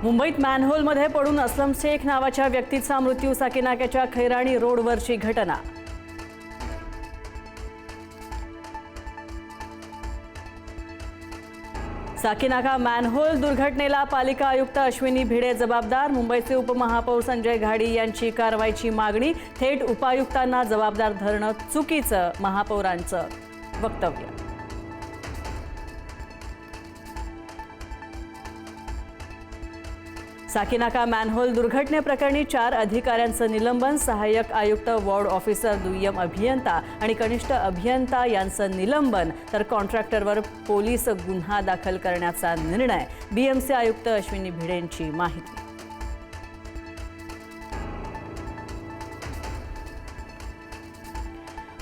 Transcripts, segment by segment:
मुंबईत मॅनहोलमध्ये पडून असलम शेख नावाच्या व्यक्तीचा मृत्यू. साकीनाक्याच्या खैराणी रोडवरची घटना. साकीनाका मॅनहोल दुर्घटनेला पालिका आयुक्त अश्विनी भिडे जबाबदार. मुंबईचे उपमहापौर संजय घाडी यांची कारवाईची मागणी. थेट उपायुक्तांना जबाबदार धरणं चुकीचं, महापौरांचं वक्तव्य. साकीनाका मॅनहोल दुर्घटनेप्रकरणी 4 अधिकाऱ्यांचं निलंबन. सहाय्यक आयुक्त, वॉर्ड ऑफिसर, दुय्यम अभियंता आणि कनिष्ठ अभियंता यांचं निलंबन, तर कॉन्ट्रॅक्टरवर पोलीस गुन्हा दाखल करण्याचा निर्णय. बीएमसी आयुक्त अश्विनी भिडेंची माहिती.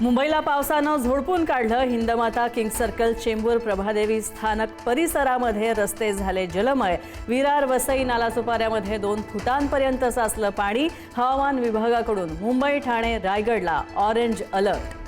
मुंबईला पावसानं झोडपून काढलं. हिंदमाता, किंग सर्कल, चेंबूर, प्रभादेवी स्थानक परिसरामध्ये रस्ते झाले जलमय. विरार, वसई नालासोपाऱ्यामध्ये 2 फुटांपर्यंत साचलं पाणी. हवामान विभागाकडून मुंबई, ठाणे, रायगडला ऑरेंज अलर्ट.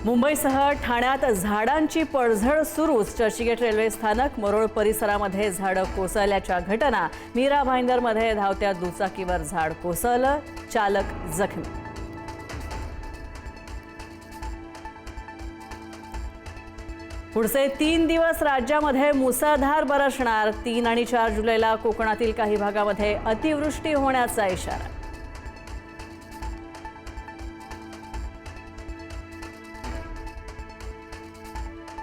मुंबईसह ठाण्यात झाडांची पडझड सुरूच. चर्चगेट रेल्वे स्थानक, मरोळ परिसरामध्ये झाडं कोसळल्याच्या घटना. मीरा भाईंदरमध्ये धावत्या दुचाकीवर झाड कोसळलं, चालक जखमी. पुढचे 3 दिवस राज्यामध्ये मुसळधार बरसणार. 3 आणि 4 जुलैला कोकणातील काही भागामध्ये अतिवृष्टी होण्याचा इशारा.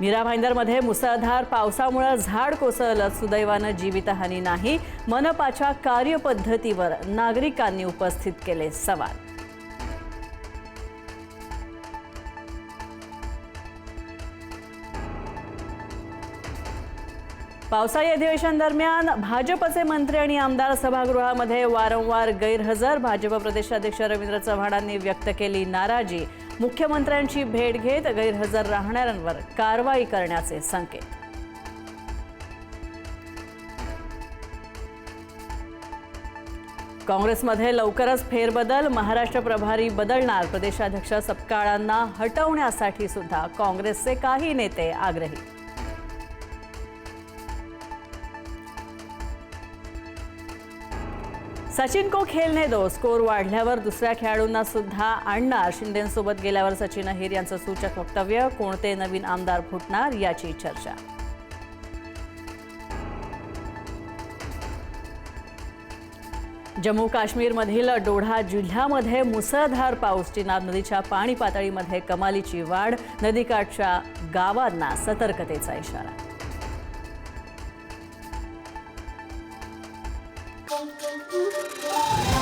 मीरा भाईंदरमध्ये मुसळधार पावसामुळे झाड कोसळलं. सुदैवानं जीवितहानी नाही. मनपाच्या कार्यपद्धतीवर नागरिकांनी उपस्थित केले सवाल. पावसाळी अधिवेशन दरम्यान भाजपचे मंत्री आणि आमदार सभागृहामध्ये वारंवार गैरहजर. भाजप प्रदेशाध्यक्ष रवींद्र चव्हाणांनी व्यक्त केली नाराजी. मुख्यमंत्र्यांची भेट घेत गैरहजर राहणाऱ्यांवर कारवाई करण्याचे संकेत. काँग्रेसमध्ये लवकरच फेरबदल. महाराष्ट्र प्रभारी बदलणार. प्रदेशाध्यक्ष सपकाळांना हटवण्यासाठी सुद्धा काँग्रेसचे काही नेते आग्रही. सचिन को खेलने दो. स्कोर वाढल्यावर दुसऱ्या खेळाडूंना सुद्धा आणणार. शिंदेंसोबत गेल्यावर सचिन अहिर यांचं सूचक वक्तव्य. कोणते नवीन आमदार फुटणार याची चर्चा. जम्मू काश्मीरमधील डोडा जिल्ह्यामध्ये मुसळधार पाऊस. चिनाब नदीच्या पाणी पातळीमध्ये कमालीची वाढ. नदीकाठच्या गावांना सतर्कतेचा इशारा. Thank you.